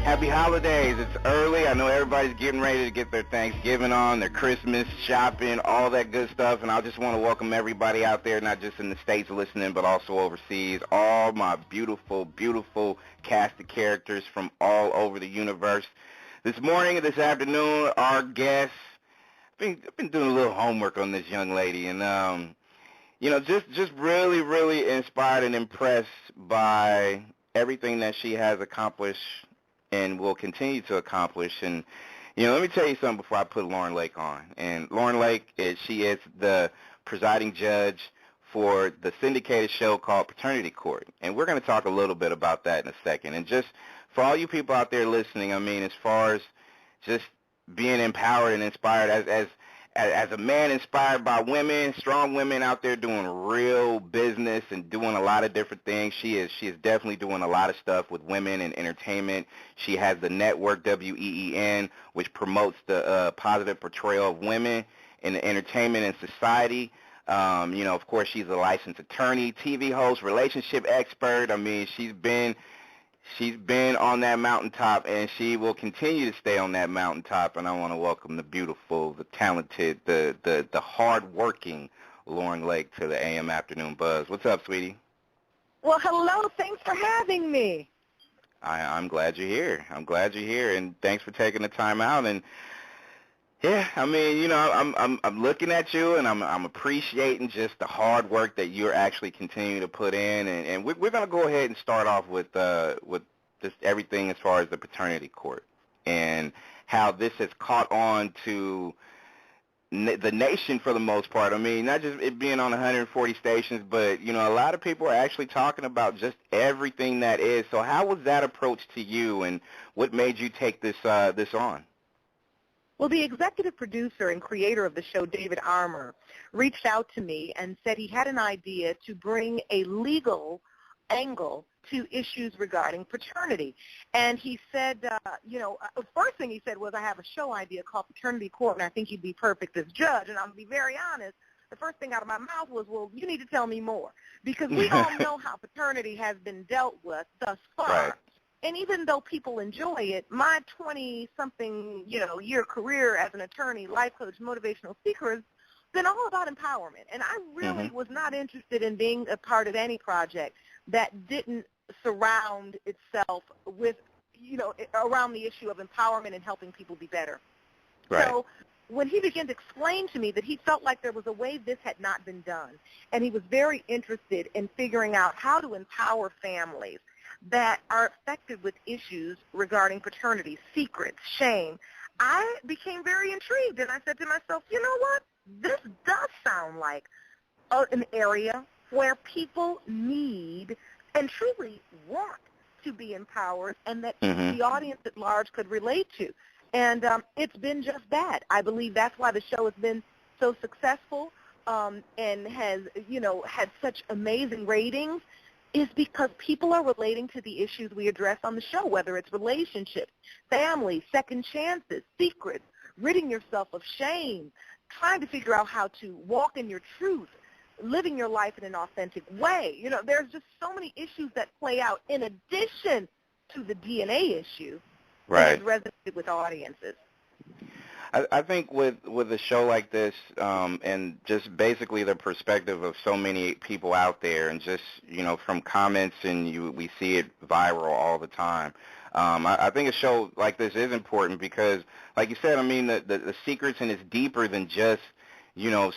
Happy holidays. It's early. I know everybody's getting ready to get their Thanksgiving on, their Christmas shopping, all that good stuff. And I just want to welcome everybody out there, not just in the States listening, but also overseas. All my beautiful, beautiful cast of characters from all over the universe. This morning and this afternoon, our guests, I've been doing a little homework on this young lady. And, just really, really inspired and impressed by everything that she has accomplished and will continue to accomplish. And, let me tell you something before I put Lauren Lake on. And Lauren Lake, she is the presiding judge for the syndicated show called Paternity Court. And we're going to talk a little bit about that in a second. And just for all you people out there listening, I mean, as far as just being empowered and inspired as a man inspired by women, strong women out there doing real business and doing a lot of different things. She is definitely doing a lot of stuff with women and entertainment. She has the network WEEN, which promotes the positive portrayal of women in the entertainment and society. Of course, she's a licensed attorney, TV host, relationship expert. I mean, she's been on that mountaintop, and she will continue to stay on that mountaintop. And I want to welcome the beautiful, the talented, the hard-working Lauren Lake to the AM Afternoon Buzz. What's up, sweetie? Well, hello. Thanks for having me. I'm glad you're here. And thanks for taking the time out. And yeah, I mean, I'm looking at you, and I'm appreciating just the hard work that you're actually continuing to put in, and we're going to go ahead and start off with just everything as far as the paternity court and how this has caught on to the nation for the most part. I mean, not just it being on 140 stations, but a lot of people are actually talking about just everything that is. So how was that approach to you, and what made you take this on? Well, the executive producer and creator of the show, David Armour, reached out to me and said he had an idea to bring a legal angle to issues regarding paternity. And he said, the first thing he said was, I have a show idea called Paternity Court, and I think you'd be perfect as judge. And I'll be very honest, the first thing out of my mouth was, well, you need to tell me more, because we all know how paternity has been dealt with thus far. Right. And even though people enjoy it, my 20-something, year career as an attorney, life coach, motivational speaker has been all about empowerment. And I really was not interested in being a part of any project that didn't surround itself with, around the issue of empowerment and helping people be better. Right. So when he began to explain to me that he felt like there was a way this had not been done, and he was very interested in figuring out how to empower families that are affected with issues regarding paternity, secrets, shame, I became very intrigued, and I said to myself, you know what? This does sound like an area where people need and truly want to be empowered, and that the audience at large could relate to. And it's been just that. I believe that's why the show has been so successful and has, had such amazing ratings, is because people are relating to the issues we address on the show, whether it's relationships, family, second chances, secrets, ridding yourself of shame, trying to figure out how to walk in your truth, living your life in an authentic way. There's just so many issues that play out in addition to the DNA issue that has resonated with audiences. I think with a show like this, and just basically the perspective of so many people out there, and just from comments, and we see it viral all the time. I think a show like this is important because, like you said, I mean the secrets, and it's deeper than just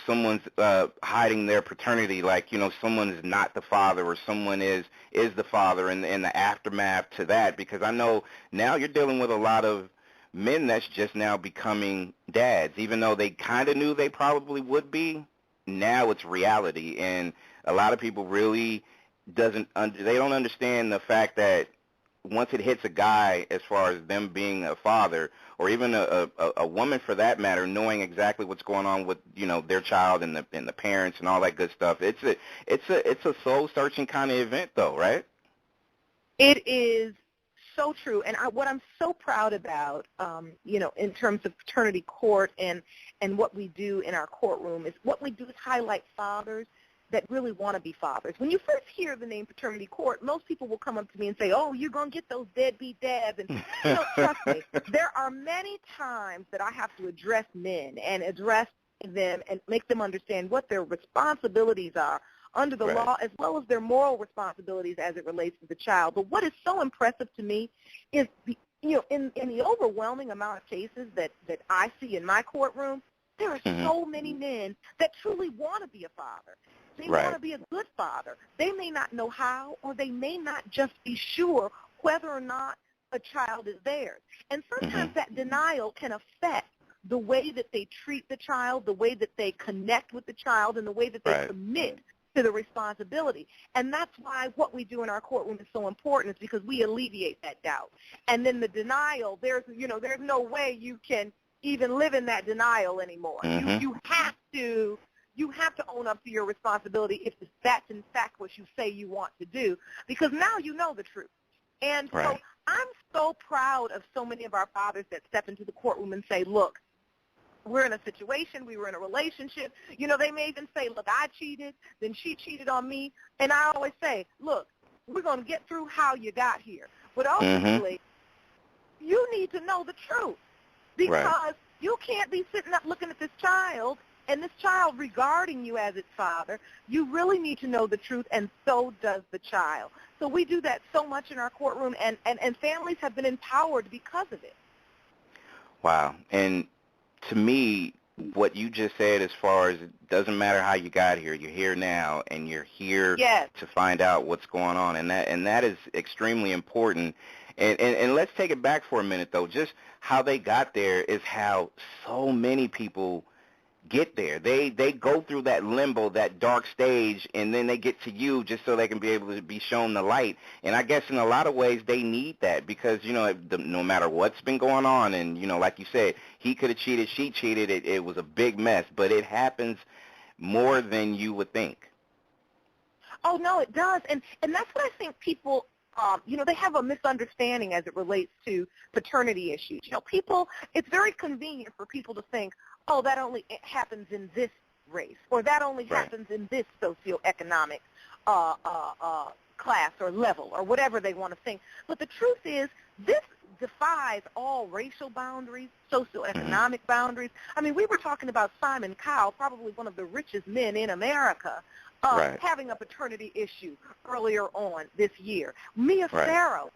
someone's hiding their paternity, like someone is not the father or someone is the father, and the aftermath to that. Because I know now you're dealing with a lot of men that's just now becoming dads, even though they kind of knew they probably would be. Now it's reality, and a lot of people really they don't understand the fact that once it hits a guy, as far as them being a father, or even a woman for that matter, knowing exactly what's going on with their child and the parents and all that good stuff, it's a soul searching kind of event, though, right? It is so true. And what I'm so proud about, in terms of paternity court and what we do in our courtroom is what we do is highlight fathers that really want to be fathers. When you first hear the name paternity court, most people will come up to me and say, oh, you're going to get those deadbeat dads. And, trust me, there are many times that I have to address men and address them and make them understand what their responsibilities are under the law, as well as their moral responsibilities as it relates to the child. But what is so impressive to me is, in the overwhelming amount of cases that I see in my courtroom, there are so many men that truly want to be a father. They want to be a good father. They may not know how, or they may not just be sure whether or not a child is theirs. And sometimes that denial can affect the way that they treat the child, the way that they connect with the child, and the way that they commit to the responsibility. And that's why what we do in our courtroom is so important, is because we alleviate that doubt. And then the denial, there's no way you can even live in that denial anymore. You have to own up to your responsibility if that's in fact what you say you want to do, because now you know the truth. And so I'm so proud of so many of our fathers that step into the courtroom and say, look, we're in a situation, we were in a relationship. They may even say, look, I cheated, then she cheated on me. And I always say, look, we're going to get through how you got here. But ultimately, you need to know the truth, because you can't be sitting up looking at this child and this child regarding you as its father. You really need to know the truth, and so does the child. So we do that so much in our courtroom, and families have been empowered because of it. Wow. And to me, what you just said, as far as it doesn't matter how you got here, you're here now, and you're here to find out what's going on, and that is extremely important. And let's take it back for a minute, though. Just how they got there is how so many people get there. They go through that limbo, that dark stage, and then they get to you just so they can be able to be shown the light. And I guess in a lot of ways they need that, because, no matter what's been going on, and, like you said, he could have cheated, she cheated, it was a big mess, but it happens more than you would think. Oh, no, it does. And that's what I think people, they have a misunderstanding as it relates to paternity issues. It's very convenient for people to think, oh, that only happens in this race, or that only happens in this socioeconomic class or level, or whatever they want to think. But the truth is, this defies all racial boundaries, socioeconomic boundaries. I mean, we were talking about Simon Cowell, probably one of the richest men in America, having a paternity issue earlier on this year. Mia Farrow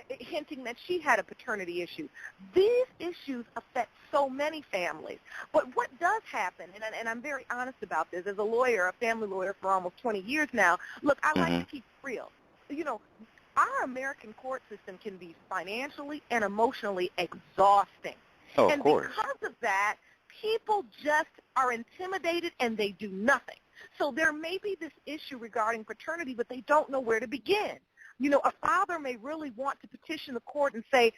hinting that she had a paternity issue. These issues affect so many families. But what does happen, and I'm very honest about this, as a lawyer, a family lawyer for almost 20 years now, look, I like to keep it real. Our American court system can be financially and emotionally exhausting. Oh, and of course. Because of that, people just are intimidated and they do nothing. So there may be this issue regarding paternity, but they don't know where to begin. A father may really want to petition the court and say,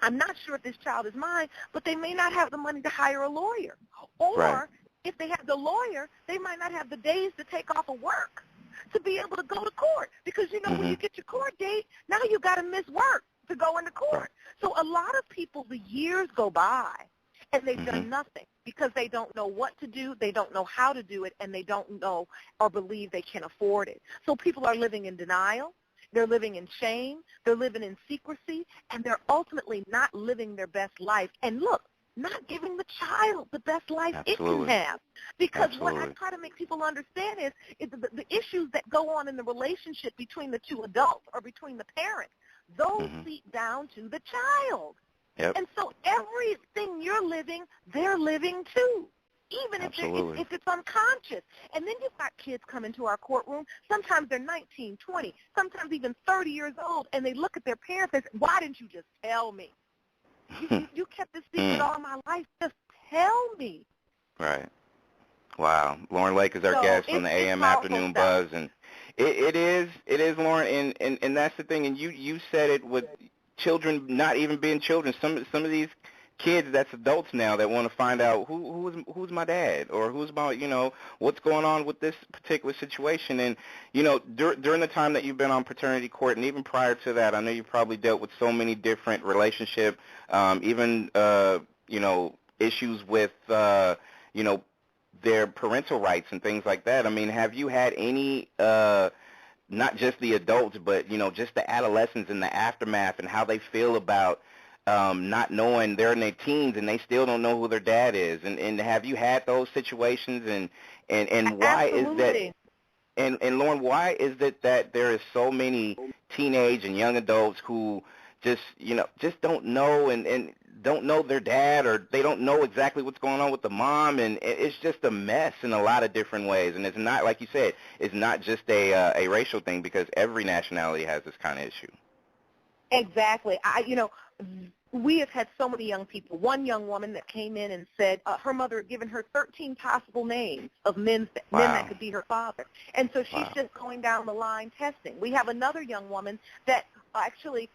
I'm not sure if this child is mine, but they may not have the money to hire a lawyer. Or if they have the lawyer, they might not have the days to take off of work to be able to go to court. Because, when you get your court date, now you got to miss work to go into court. So a lot of people, the years go by, and they've done nothing because they don't know what to do, they don't know how to do it, and they don't know or believe they can afford it. So people are living in denial. They're living in shame. They're living in secrecy, and they're ultimately not living their best life. And look, not giving the child the best life it can have. Because what I try to make people understand is the issues that go on in the relationship between the two adults or between the parents, those seep down to the child. Yep. And so everything you're living, they're living too, even if it's unconscious. And then you've got kids come into our courtroom. Sometimes they're 19, 20, sometimes even 30 years old, and they look at their parents and say, why didn't you just tell me? You kept this secret all my life. Just tell me. Right. Wow. Lauren Lake is our guest on the AM Afternoon Buzz, and it is, Lauren, and that's the thing. And you said it with children not even being children. Some of these kids that's adults now that want to find out who's my dad, or who's my, what's going on with this particular situation. And during the time that you've been on paternity court, and even prior to that, I know you probably dealt with so many different relationship, even issues with their parental rights and things like that. I mean, have you had any, not just the adults, but, just the adolescents in the aftermath and how they feel about not knowing they're in their teens and they still don't know who their dad is? And have you had those situations? And why is that? And Lauren, why is it that there is so many teenage and young adults who just don't know and don't know their dad, or they don't know exactly what's going on with the mom, and it's just a mess in a lot of different ways. And it's not, like you said, it's not just a racial thing, because every nationality has this kind of issue. Exactly. We have had so many young people. One young woman that came in and said her mother had given her 13 possible names of men that could be her father. And so she's just going down the line testing. We have another young woman that actually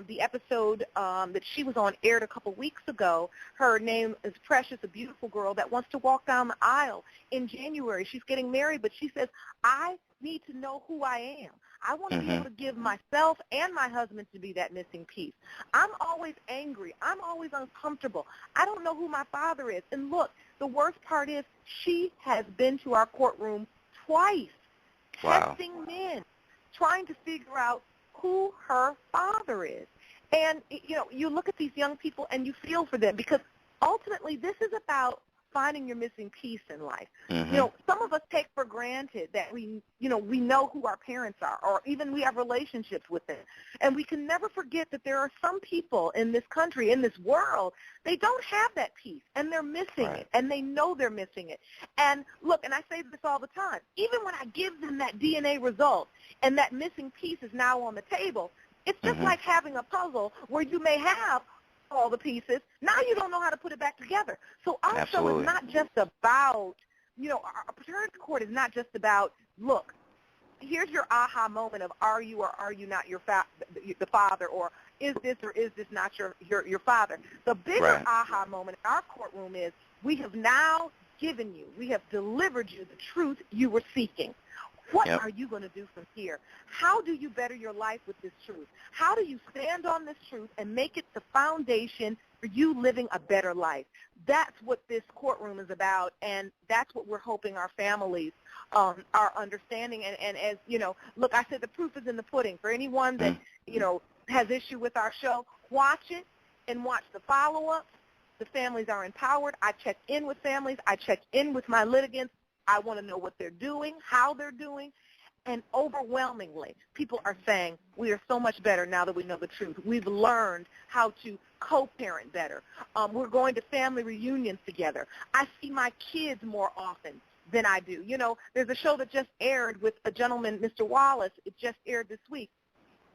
the episode that she was on aired a couple weeks ago. Her name is Precious, a beautiful girl that wants to walk down the aisle in January. She's getting married, but she says, I need to know who I am. I want to be able to give myself and my husband to be that missing piece. I'm always angry. I'm always uncomfortable. I don't know who my father is. And look, the worst part is she has been to our courtroom twice, testing men, trying to figure out who her father is. And, you look at these young people and you feel for them, because ultimately this is about finding your missing piece in life. Some of us take for granted that we know who our parents are, or even we have relationships with them. And we can never forget that there are some people in this country, in this world, they don't have that piece, and they're missing it, and they know they're missing it. And look, and I say this all the time, even when I give them that DNA result and that missing piece is now on the table, it's just like having a puzzle where you may have all the pieces. Now you don't know how to put it back together. So our show is not just about, our paternity court is not just about, look, here's your aha moment of are you or are you not the father, or is this not your father. The bigger aha moment in our courtroom is we have now we have delivered you the truth you were seeking. What are you going to do from here? How do you better your life with this truth? How do you stand on this truth and make it the foundation for you living a better life? That's what this courtroom is about, and that's what we're hoping our families are understanding. And as, look, I said the proof is in the pudding. For anyone that, has issue with our show, watch it and watch the follow-ups. The families are empowered. I check in with families. I check in with my litigants. I want to know what they're doing, how they're doing, and overwhelmingly, people are saying we are so much better now that we know the truth. We've learned how to co-parent better. We're going to family reunions together. I see my kids more often than I do. There's a show that just aired with a gentleman, Mr. Wallace. It just aired this week.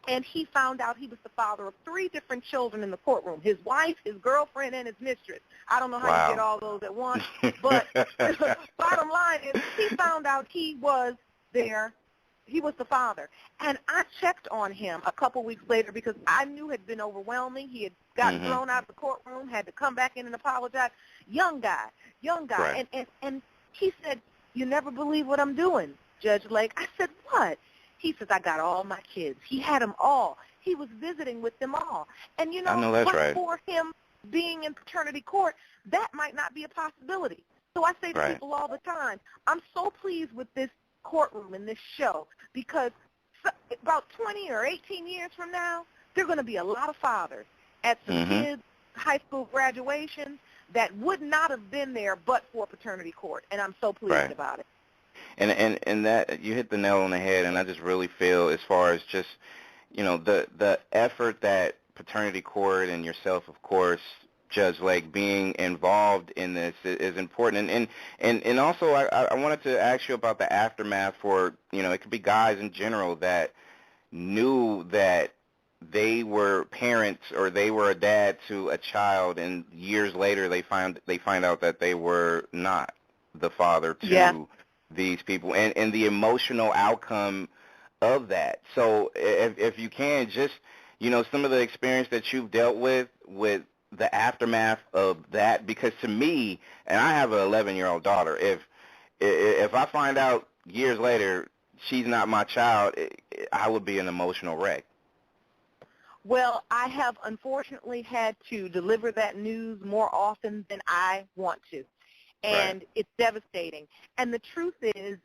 And he found out he was the father of 3 different children in the courtroom, his wife, his girlfriend, and his mistress. I don't know how you get all those at once, but bottom line is he found out he was the father. And I checked on him a couple weeks later because I knew it had been overwhelming. He had gotten thrown out of the courtroom, had to come back in and apologize. Young guy. Right. And he said, you never believe what I'm doing, Judge Lake. I said, what? He says, I got all my kids. He had them all. He was visiting with them all. And, I know that's right. For him being in paternity court, that might not be a possibility. So I say to people all the time, I'm so pleased with this courtroom and this show, because about 20 or 18 years from now, there are going to be a lot of fathers at some kids' high school graduations that would not have been there but for paternity court, and I'm so pleased about it. And that you hit the nail on the head, and I just really feel, as far as just, the effort that paternity court and yourself, of course, Judge Lake, being involved in this is important. And also I wanted to ask you about the aftermath for, it could be guys in general that knew that they were parents or they were a dad to a child, and years later they find out that they were not the father to these people, and the emotional outcome of that. So if you can, just, some of the experience that you've dealt with the aftermath of that, because to me, and I have an 11-year-old daughter, if I find out years later she's not my child, I would be an emotional wreck. Well, I have unfortunately had to deliver that news more often than I want to. and it's devastating. And the truth is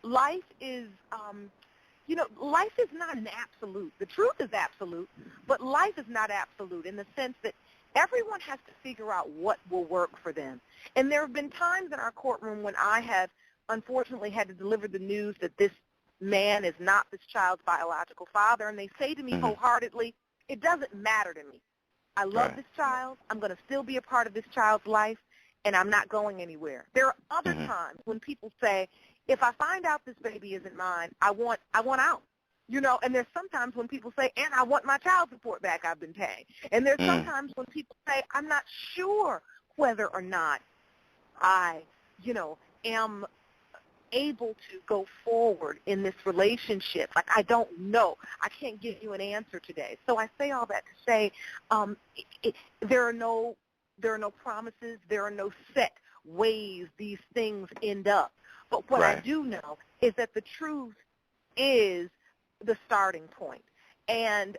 life is, life is not an absolute. The truth is absolute, but life is not absolute in the sense that everyone has to figure out what will work for them. And there have been times in our courtroom when I have unfortunately had to deliver the news that this man is not this child's biological father, and they say to me wholeheartedly, it doesn't matter to me. I love this child. I'm going to still be a part of this child's life, and I'm not going anywhere. There are other times when people say, if I find out this baby isn't mine, I want out. And there's sometimes when people say, and I want my child support back I've been paying. And there's sometimes when people say, I'm not sure whether or not I, am able to go forward in this relationship. Like, I don't know. I can't give you an answer today. So I say all that to say there are no promises. There are no set ways these things end up. But what I do know is that the truth is the starting point. And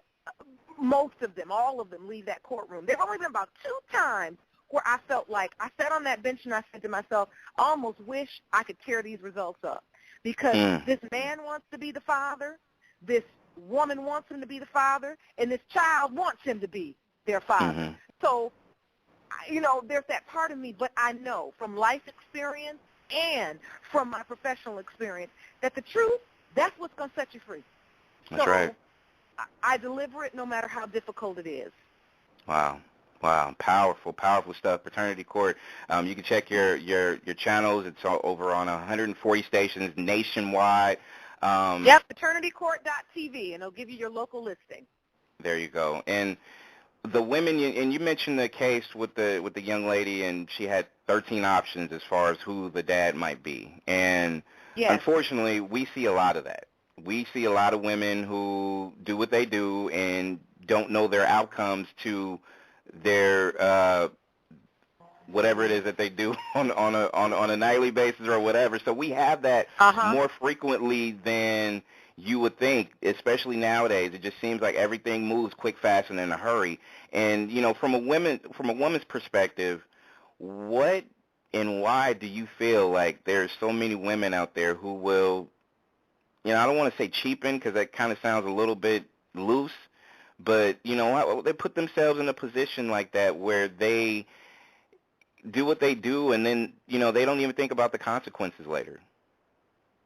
most of them, all of them, leave that courtroom. There have only been about 2 times where I felt like I sat on that bench and I said to myself, I almost wish I could tear these results up, because this man wants to be the father, this woman wants him to be the father, and this child wants him to be their father. So, there's that part of me, but I know from life experience and from my professional experience that the truth, that's what's going to set you free. That's right. I deliver it no matter how difficult it is. Wow. Powerful stuff. Paternity Court. You can check your channels. It's all over on 140 stations nationwide. paternitycourt.tv, and it'll give you your local listing. There you go. And the women, and you mentioned the case with the young lady, and she had 13 options as far as who the dad might be. And unfortunately, we see a lot of that. We see a lot of women who do what they do and don't know their outcomes to their whatever it is that they do on a nightly basis or whatever. So we have that more frequently than you would think, especially nowadays. It just seems like everything moves quick, fast, and in a hurry. And from a woman's perspective, what and why do you feel like there's so many women out there who will, I don't want to say cheapen, because that kind of sounds a little bit loose, but, they put themselves in a position like that where they do what they do, and then, they don't even think about the consequences later.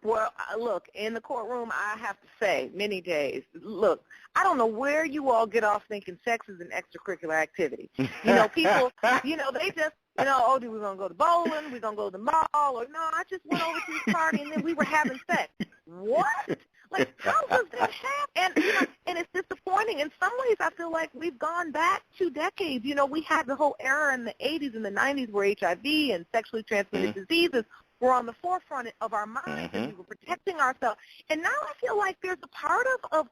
Well, look, in the courtroom, I have to say, many days, look, I don't know where you all get off thinking sex is an extracurricular activity. People, they just, we're going to go to bowling, we're going to go to the mall, or no, I just went over to this party and then we were having sex. What? Like, how does that happen? And it's disappointing. In some ways, I feel like we've gone back 2 decades. We had the whole era in the 80s and the 90s where HIV and sexually transmitted diseases were on the forefront of our minds, and we were protecting ourselves. And now I feel like there's a part of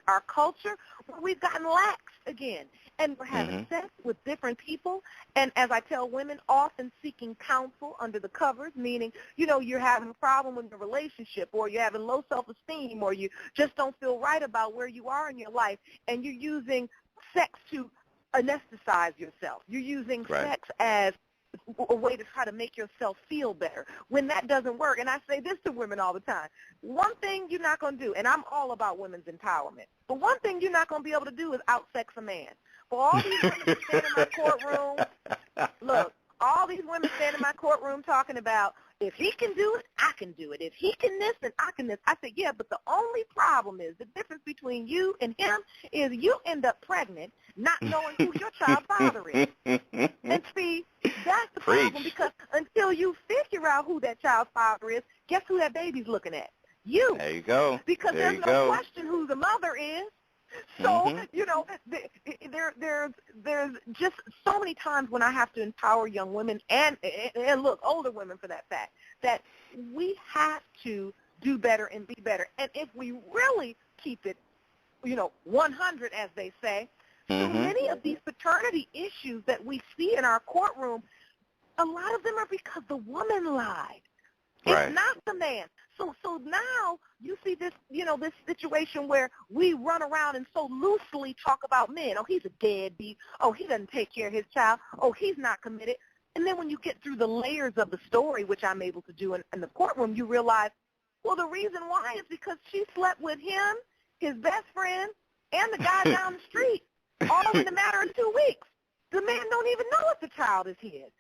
our culture where we've gotten lax again. And we're having sex with different people, and as I tell women, often seeking counsel under the covers, meaning, you're having a problem with your relationship, or you're having low self-esteem, or you just don't feel right about where you are in your life, and you're using sex to anesthetize yourself. You're using sex as a way to try to make yourself feel better. When that doesn't work, and I say this to women all the time, one thing you're not going to do, and I'm all about women's empowerment, but one thing you're not going to be able to do is outsex a man. For all these women that stand in my courtroom, look, all these women stand in my courtroom talking about, if he can do it, I can do it. If he can this, then I can this. I said, yeah, but the only problem is the difference between you and him is you end up pregnant not knowing who your child's father is. And see, that's the problem, because until you figure out who that child's father is, guess who that baby's looking at? You. There you go. Because there's no question who the mother is. So, there's just so many times when I have to empower young women and look, older women for that fact, that we have to do better and be better. And if we really keep it, 100, as they say, so many of these paternity issues that we see in our courtroom, a lot of them are because the woman lied. It's not the man. So now you see this, this situation where we run around and so loosely talk about men. Oh, he's a deadbeat. Oh, he doesn't take care of his child. Oh, he's not committed. And then when you get through the layers of the story, which I'm able to do in the courtroom, you realize, well, the reason why is because she slept with him, his best friend, and the guy down the street, all in a matter of 2 weeks. The man don't even know if the child is his.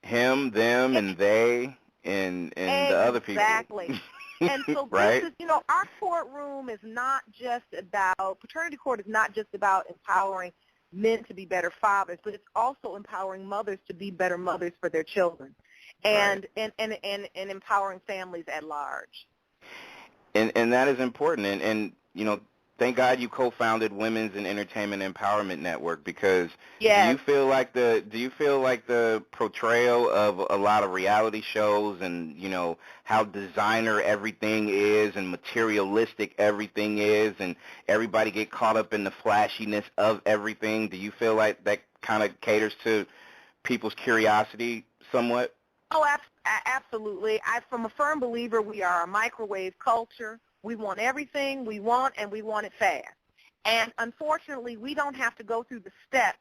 Him, them, and they, and the other people. Exactly. And so right? this is, our courtroom is not just about, paternity court is not just about empowering men to be better fathers, but it's also empowering mothers to be better mothers for their children, and empowering families at large. And that is important. And thank God you co-founded Women's and Entertainment Empowerment Network, because yes. do you feel like the portrayal of a lot of reality shows and how designer everything is and materialistic everything is, and everybody get caught up in the flashiness of everything, do you feel like that kind of caters to people's curiosity somewhat? Oh, absolutely. I'm a firm believer we are a microwave culture. We want everything we want, and we want it fast. And unfortunately, we don't have to go through the steps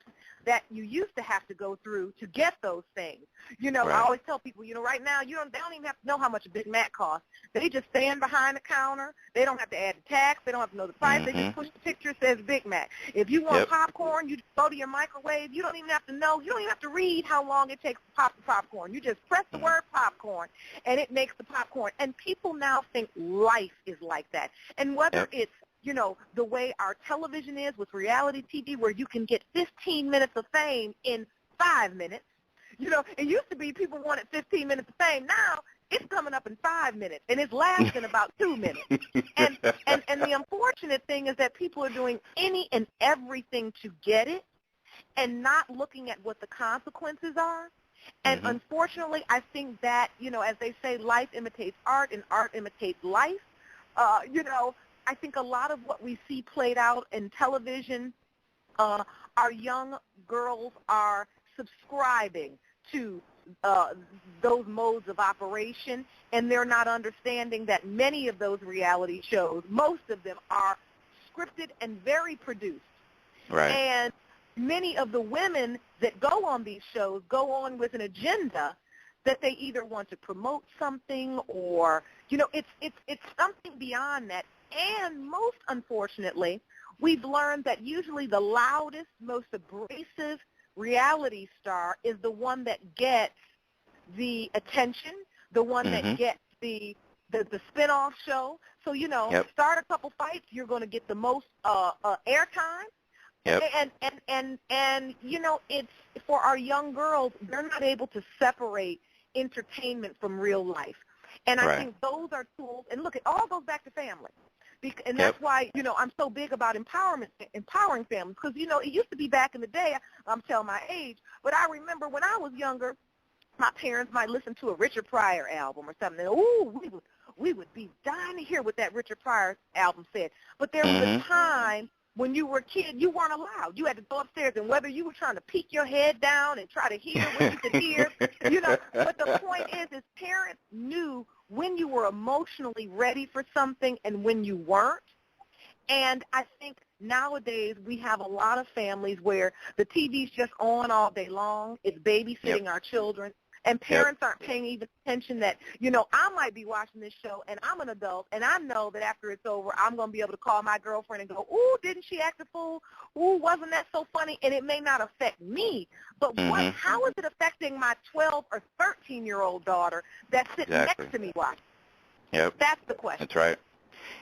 that you used to have to go through to get those things. Right. I always tell people, right now, they don't even have to know how much a Big Mac costs. They just stand behind the counter. They don't have to add the tax. They don't have to know the price. They just push the picture, says Big Mac. If you want popcorn, you just go to your microwave. You don't even have to know. You don't even have to read how long it takes to pop the popcorn. You just press the word popcorn, and it makes the popcorn. And people now think life is like that. And whether it's the way our television is with reality TV, where you can get 15 minutes of fame in 5 minutes. It used to be people wanted 15 minutes of fame. Now it's coming up in 5 minutes, and it's lasting about 2 minutes. And the unfortunate thing is that people are doing any and everything to get it and not looking at what the consequences are. And unfortunately, I think that, as they say, life imitates art and art imitates life. I think a lot of what we see played out in television, our young girls are subscribing to those modes of operation, and they're not understanding that many of those reality shows, most of them are scripted and very produced. Right. And many of the women that go on these shows go on with an agenda that they either want to promote something or, it's something beyond that. And most unfortunately, we've learned that usually the loudest, most abrasive reality star is the one that gets the attention, the one that gets the spin-off show. So, start a couple fights, you're going to get the most airtime. Yep. And it's for our young girls, they're not able to separate entertainment from real life. And I think those are tools. And look, it all goes back to family. And that's why, I'm so big about empowering families. Because, it used to be back in the day, I'm telling my age, but I remember when I was younger, my parents might listen to a Richard Pryor album or something. And, ooh, we would be dying to hear what that Richard Pryor album said. But there was a time when you were a kid, you weren't allowed. You had to go upstairs, and whether you were trying to peek your head down and try to hear what you could hear, But the point is parents knew when you were emotionally ready for something and when you weren't. And I think nowadays we have a lot of families where the TV's just on all day long. It's babysitting our children. And parents aren't paying even attention that, I might be watching this show, and I'm an adult, and I know that after it's over, I'm going to be able to call my girlfriend and go, ooh, didn't she act a fool? Ooh, wasn't that so funny? And it may not affect me, but how is it affecting my 12 or 13-year-old daughter that's sitting next to me watching? Yep. That's the question. That's right.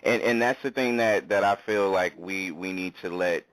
And that's the thing that I feel like we need to let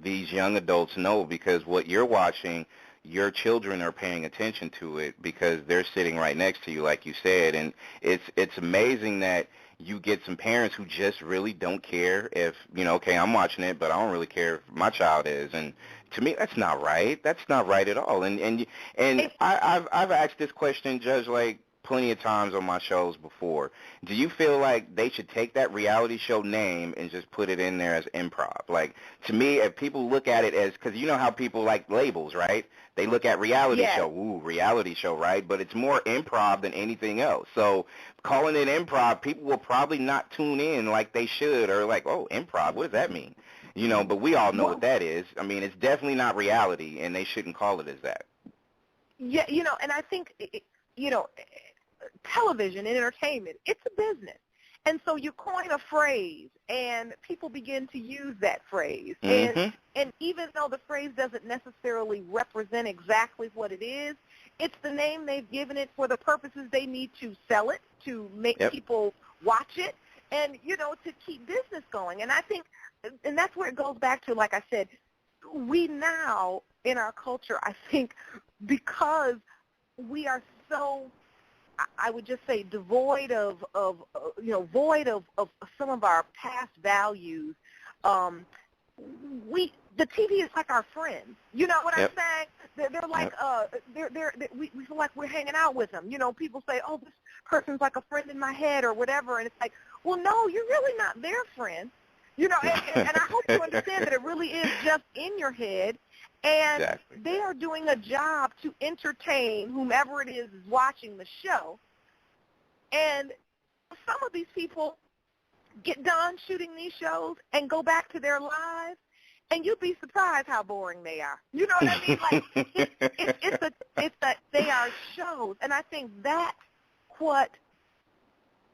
these young adults know, because what you're watching, your children are paying attention to it because they're sitting right next to you, like you said. And it's amazing that you get some parents who just really don't care if, okay, I'm watching it, but I don't really care if my child is. And to me, that's not right. That's not right at all. And I've asked this question, Judge, like plenty of times on my shows before. Do you feel like they should take that reality show name and just put it in there as improv? Like, to me, if people look at it as, because you know how people like labels, right? They look at reality show, ooh, reality show, right? But it's more improv than anything else. So calling it improv, people will probably not tune in like they should, or like, oh, improv, what does that mean? But we all know what that is. I mean, it's definitely not reality, and they shouldn't call it as that. Yeah, and I think, television and entertainment, it's a business. And so you coin a phrase, and people begin to use that phrase. Mm-hmm. And even though the phrase doesn't necessarily represent exactly what it is, it's the name they've given it for the purposes they need to sell it, to make people watch it, and, to keep business going. And I think, and that's where it goes back to, like I said, we now, in our culture, I think, because we are so, I would just say, devoid of some of our past values. The TV is like our friends. You know what I'm saying? They're like, we feel like we're hanging out with them. People say, oh, this person's like a friend in my head or whatever, and it's like, well, no, you're really not their friend. And I hope you understand that it really is just in your head. And they are doing a job to entertain whomever it is watching the show. And some of these people get done shooting these shows and go back to their lives, and you'd be surprised how boring they are. You know what I mean? Like, they are shows. And I think that's what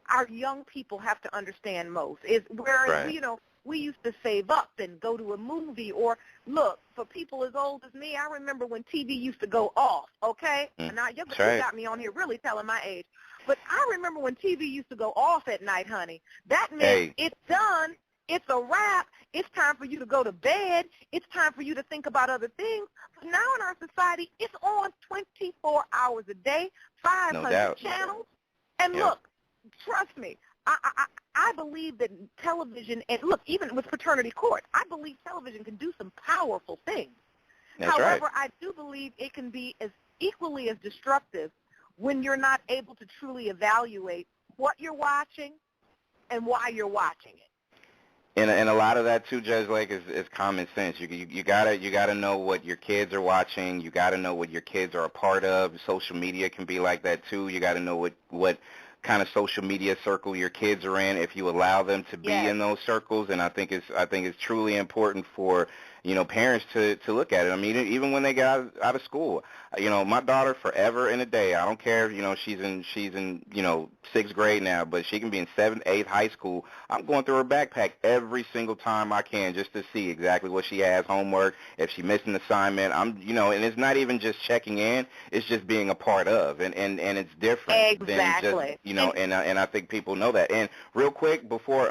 our young people have to understand most, is whereas, we used to save up and go to a movie, or look, for people as old as me, I remember when TV used to go off, okay? And now you got me on here really telling my age. But I remember when TV used to go off at night, honey. That meant it's done. It's a wrap. It's time for you to go to bed. It's time for you to think about other things. But now in our society, it's on 24 hours a day, 500 channels. And look, trust me, I believe that television, and look, even with Fraternity Court, I believe television can do some powerful things. However, I do believe it can be as equally as destructive when you're not able to truly evaluate what you're watching and why you're watching it. And a lot of that too, Judge Lake, is common sense. You gotta know what your kids are watching. You gotta know what your kids are a part of. Social media can be like that too. You gotta know what kind of social media circle your kids are in, if you allow them to be in those circles. And I think it's truly important for parents to look at it. I mean, even when they get out of school, my daughter, forever and a day, I don't care if she's in 6th grade now, but she can be in 7th, 8th, high school. I'm going through her backpack every single time I can just to see exactly what she has, homework, if she missed an assignment. And it's not even just checking in, it's just being a part of, and it's different than just and I think people know that. And real quick, before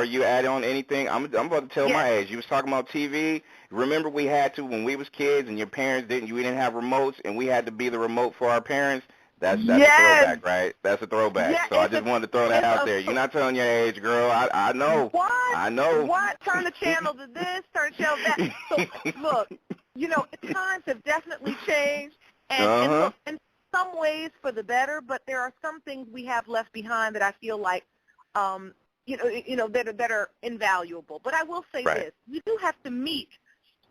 you add on anything, I'm about to tell my age. You was talking about TV. Remember, we had to, when we was kids and your parents we didn't have remotes, and we had to be the remote for our parents. That's a throwback, right? That's a throwback. Yeah, so I just wanted to throw that out there. You're not telling your age, girl. I know. What? I know. What? Turn the channel to this, turn the channel to that. So, look, the times have definitely changed, and look, in some ways for the better, but there are some things we have left behind that I feel like, that are invaluable. But I will say this. You do have to meet.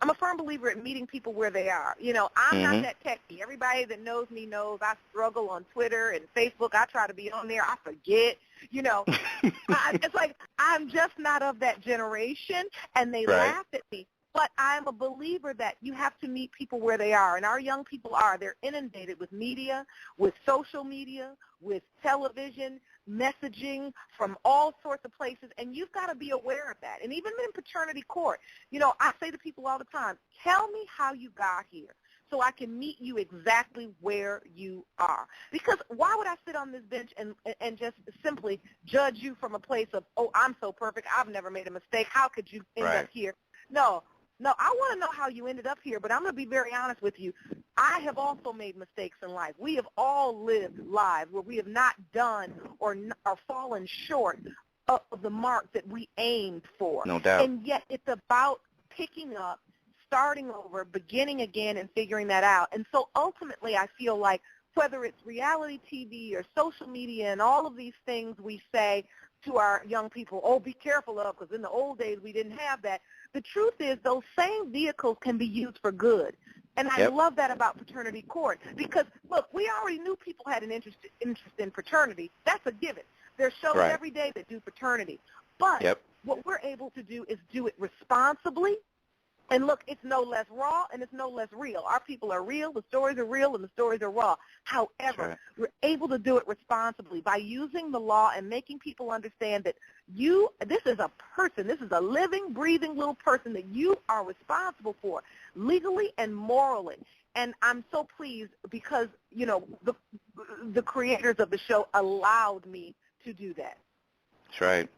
I'm a firm believer in meeting people where they are. I'm not that techie. Everybody that knows me knows I struggle on Twitter and Facebook. I try to be on there. I forget. It's like I'm just not of that generation, and they laugh at me. But I'm a believer that you have to meet people where they are, and our young people are. They're inundated with media, with social media, with television, messaging from all sorts of places, and you've got to be aware of that. And even in Fraternity Court, I say to people all the time, tell me how you got here so I can meet you exactly where you are. Because why would I sit on this bench and just simply judge you from a place of, oh, I'm so perfect, I've never made a mistake, how could you end up here? No, I want to know how you ended up here, but I'm going to be very honest with you. I have also made mistakes in life. We have all lived lives where we have not done or fallen short of the mark that we aimed for. No doubt. And yet it's about picking up, starting over, beginning again, and figuring that out. And so ultimately I feel like whether it's reality TV or social media and all of these things we say to our young people, oh, be careful of, because in the old days we didn't have that. The truth is those same vehicles can be used for good. And I love that about Fraternity Court because, look, we already knew people had an interest in fraternity. That's a given. There's shows every day that do fraternity. But what we're able to do is do it responsibly And look, it's no less raw and it's no less real. Our people are real, the stories are real, and the stories are raw. However, right. we're able to do it responsibly by using the law and making people understand that this is a person, this is a living, breathing little person that you are responsible for legally and morally. And I'm so pleased because, the creators of the show allowed me to do that. That's right.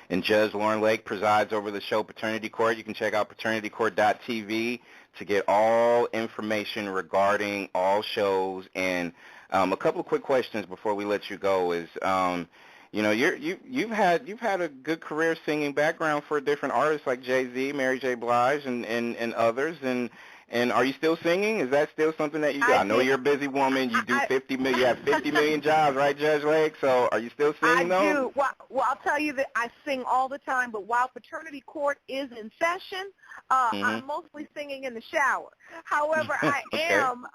And Judge Lauren Lake presides over the show Paternity Court. You can check out paternitycourt.tv to get all information regarding all shows. And a couple of quick questions before we let you go is, you've had a good career singing background for different artists like Jay-Z, Mary J. Blige, and others. And are you still singing? Is that still something that you do? I know you're a busy woman. You do 50 million. You have 50 million jobs, right, Judge Lake? So are you still singing, though? I do. Well, I'll tell you that I sing all the time, but while Paternity Court is in session, I'm mostly singing in the shower. However, I am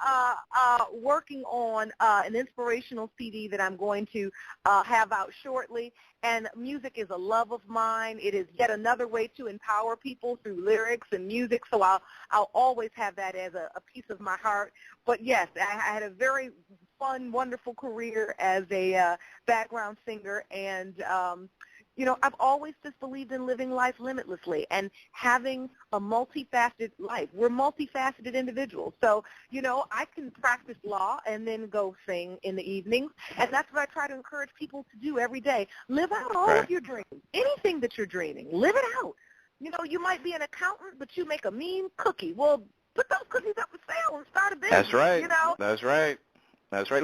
working on an inspirational CD that I'm going to have out shortly. And music is a love of mine. It is yet another way to empower people through lyrics and music. So I'll always have that as a piece of my heart. But yes, I had a very fun, wonderful career as a background singer. And, I've always just believed in living life limitlessly and having a multifaceted life. We're multifaceted individuals. So, I can practice law and then go sing in the evenings. And that's what I try to encourage people to do every day. Live out all of your dreams. Anything that you're dreaming, live it out. You might be an accountant, but you make a mean cookie. Well, put those cookies up for sale and start a business. That's right. That's right. That's right.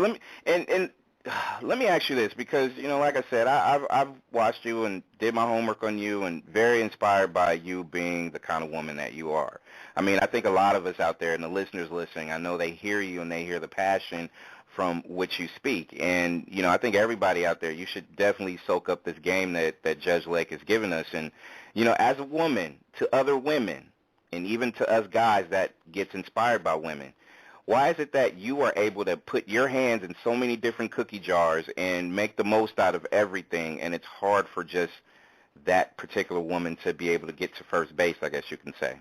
Let me ask you this because, like I said, I've watched you and did my homework on you and very inspired by you being the kind of woman that you are. I mean, I think a lot of us out there and the listeners listening, I know they hear you and they hear the passion from which you speak. And, I think everybody out there, you should definitely soak up this game that Judge Lake has given us. And, as a woman to other women and even to us guys that gets inspired by women, why is it that you are able to put your hands in so many different cookie jars and make the most out of everything, and it's hard for just that particular woman to be able to get to first base, I guess you can say?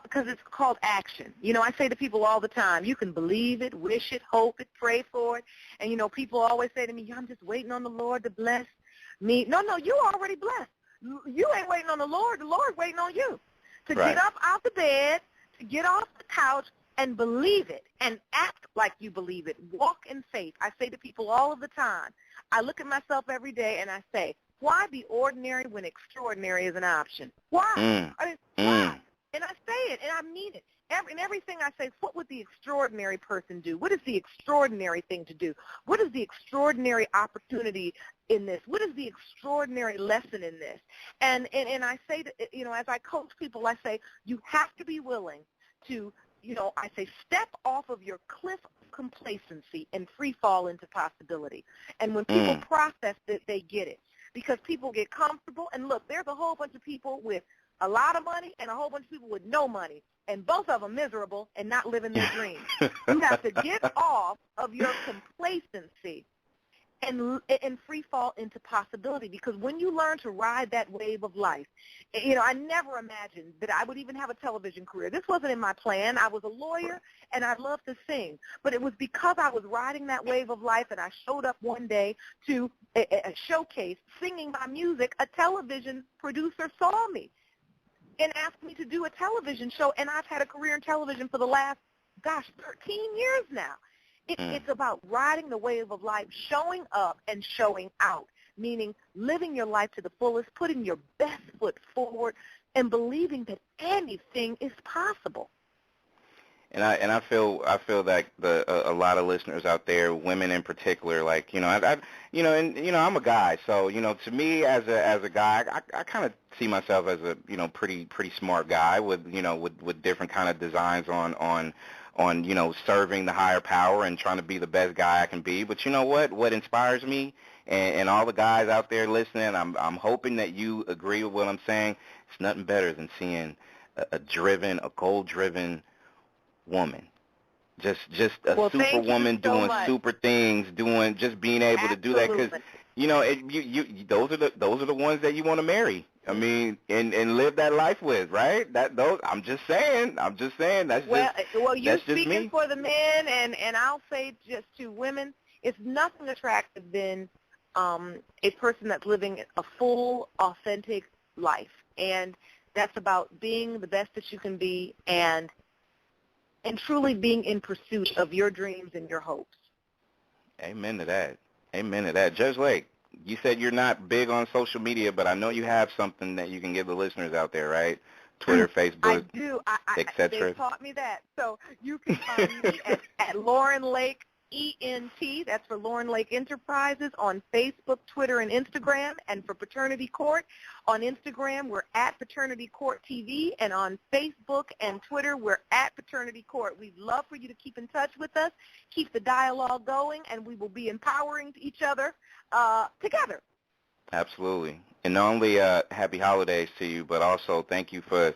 Because it's called action. I say to people all the time, you can believe it, wish it, hope it, pray for it. And, people always say to me, I'm just waiting on the Lord to bless me. No, you're already blessed. You ain't waiting on the Lord's waiting on you to get up out the bed, to get off the couch, and believe it and act like you believe it. Walk in faith. I say to people all of the time, I look at myself every day and I say, why be ordinary when extraordinary is an option? Why? Why? And I say it and I mean it. In everything I say, what would the extraordinary person do? What is the extraordinary thing to do? What is the extraordinary opportunity in this? What is the extraordinary lesson in this? And I say, as I coach people, I say, you have to be willing to, I say, step off of your cliff of complacency and free fall into possibility. And when people process it, they get it. Because people get comfortable. And look, there's a whole bunch of people with a lot of money and a whole bunch of people with no money. And both of them miserable and not living their dreams. You have to get off of your complacency and free fall into possibility, because when you learn to ride that wave of life, I never imagined that I would even have a television career. This wasn't in my plan. I was a lawyer and I loved to sing, but it was because I was riding that wave of life and I showed up one day to a showcase singing my music. A television producer saw me and asked me to do a television show, and I've had a career in television for the last, 13 years now. It's about riding the wave of life, showing up and showing out, meaning living your life to the fullest, putting your best foot forward, and believing that anything is possible. And I feel that a lot of listeners out there, women in particular, like I'm a guy, so to me as a guy, I kind of see myself as a pretty smart guy with different kind of designs on serving the higher power and trying to be the best guy I can be. But you know what inspires me, and all the guys out there listening, I'm hoping that you agree with what I'm saying. It's nothing better than seeing a goal-driven woman, just a super woman doing super things, just being able to do that, because those are the ones that you want to marry. Exactly. I mean, and live that life with, right? I'm just saying. That's well, you're that's just speaking me. for the men, and I'll say just to women, it's nothing attractive than a person that's living a full, authentic life, and that's about being the best that you can be, and truly being in pursuit of your dreams and your hopes. Amen to that. Amen to that. Judge Lake, you said you're not big on social media, but I know you have something that you can give the listeners out there, right? Twitter, Facebook, I do. etc. They taught me that. So you can find me at Lauren Lake ENT. That's for Lauren Lake Enterprises on Facebook, Twitter, and Instagram. And for Paternity Court, on Instagram, we're at Paternity Court TV. And on Facebook and Twitter, we're at Paternity Court. We'd love for you to keep in touch with us, keep the dialogue going, and we will be empowering each other together. Absolutely. And not only happy holidays to you, but also thank you for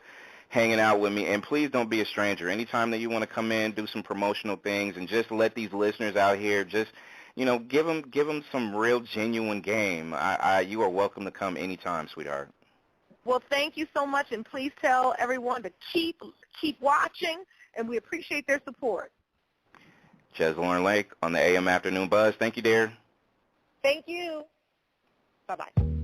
hanging out with me. And please don't be a stranger. Anytime that you want to come in, do some promotional things, and just let these listeners out here just, give them some real genuine game. You are welcome to come anytime, sweetheart. Well, thank you so much, and please tell everyone to keep watching, and we appreciate their support. Jez Lauren Lake on the AM Afternoon Buzz. Thank you, dear. Thank you. Bye-bye.